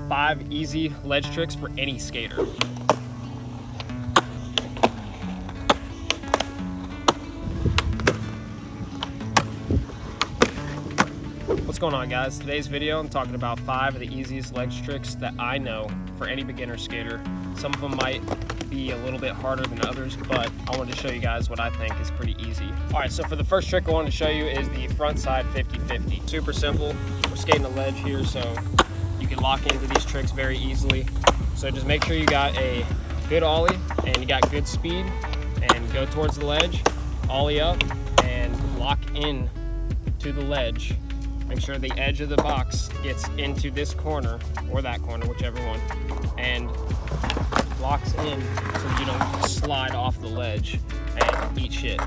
5 easy ledge tricks for any skater. What's going on, guys? Today's video, I'm talking about 5 of the easiest ledge tricks that I know for any beginner skater. Some of them might be a little bit harder than others, but I wanted to show you guys what I think is pretty easy. All right, so for the first trick I wanted to show you is the front side 50-50. Super simple. We're skating a ledge here, so you can lock into these tricks very easily. So just make sure you got a good ollie and you got good speed, and go towards the ledge, ollie up, and lock in to the ledge. Make sure the edge of the box gets into this corner or that corner, whichever one, and locks in so you don't slide off the ledge and eat shit.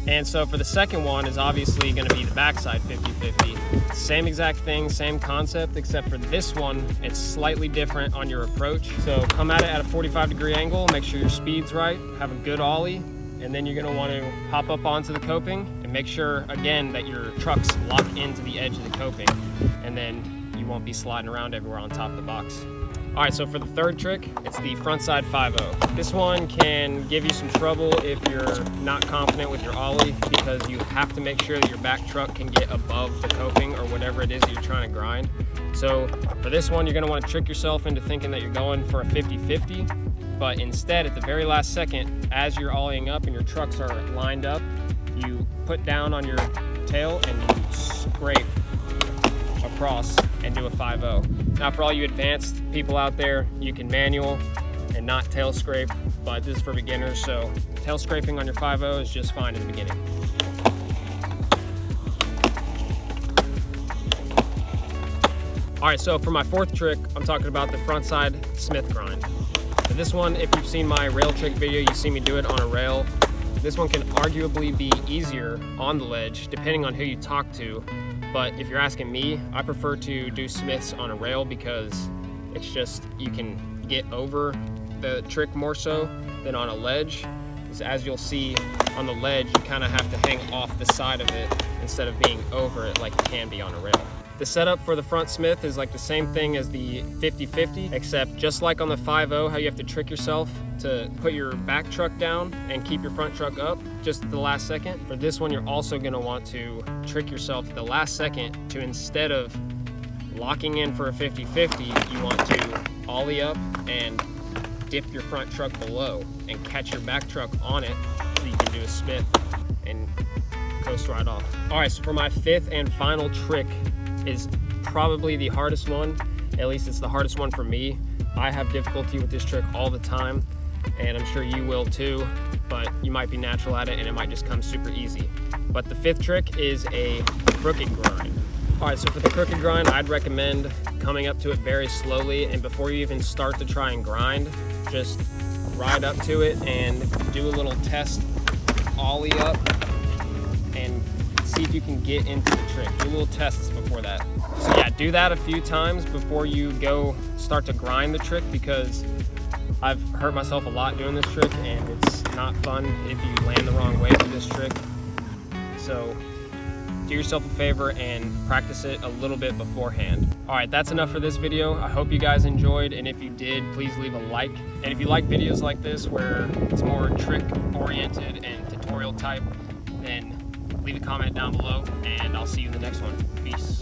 And so for the second one is obviously going to be the backside 50-50. Same exact thing, same concept, except for this one, it's slightly different on your approach. So come at it at a 45-degree angle, make sure your speed's right, have a good ollie, and then you're going to want to hop up onto the coping and make sure, again, that your trucks lock into the edge of the coping, and then you won't be sliding around everywhere on top of the box. All right, so for the third trick, it's the frontside 5-0. This one can give you some trouble if you're not confident with your ollie, because you have to make sure that your back truck can get above the coping or whatever it is that you're trying to grind. So for this one, you're gonna wanna trick yourself into thinking that you're going for a 50-50, but instead, at the very last second, as you're ollieing up and your trucks are lined up, you put down on your tail and you scrape across and do a 5-0. Now for all you advanced people out there, you can manual and not tail scrape, but this is for beginners, so tail scraping on your 5-0 is just fine in the beginning. All right, so for my fourth trick, I'm talking about the frontside Smith grind. So this one, if you've seen my rail trick video, you see me do it on a rail. This one can arguably be easier on the ledge, depending on who you talk to. But if you're asking me, I prefer to do Smiths on a rail because it's just, you can get over the trick more so than on a ledge. Because as you'll see on the ledge, you kind of have to hang off the side of it instead of being over it like you can be on a rail. The setup for the front Smith is like the same thing as the 50-50, except just like on the 5-0, how you have to trick yourself to put your back truck down and keep your front truck up just at the last second. For this one, you're also gonna want to trick yourself at the last second to, instead of locking in for a 50-50, you want to ollie up and dip your front truck below and catch your back truck on it so you can do a Smith and coast right off. All right, so for my fifth and final trick is probably the hardest one. At least it's the hardest one for me. I have difficulty with this trick all the time, and I'm sure you will too, but you might be natural at it and it might just come super easy. But the fifth trick is a crooked grind. All right, so for the crooked grind, I'd recommend coming up to it very slowly, and before you even start to try and grind, just ride up to it and do a little test ollie up and see if you can get into the trick. Do little tests before that. So yeah, do that a few times before you go start to grind the trick, because I've hurt myself a lot doing this trick and it's not fun if you land the wrong way for this trick. So do yourself a favor and practice it a little bit beforehand. All right, that's enough for this video. I hope you guys enjoyed, and if you did, please leave a like. And if you like videos like this where it's more trick oriented and tutorial type, then leave a comment down below, and I'll see you in the next one. Peace.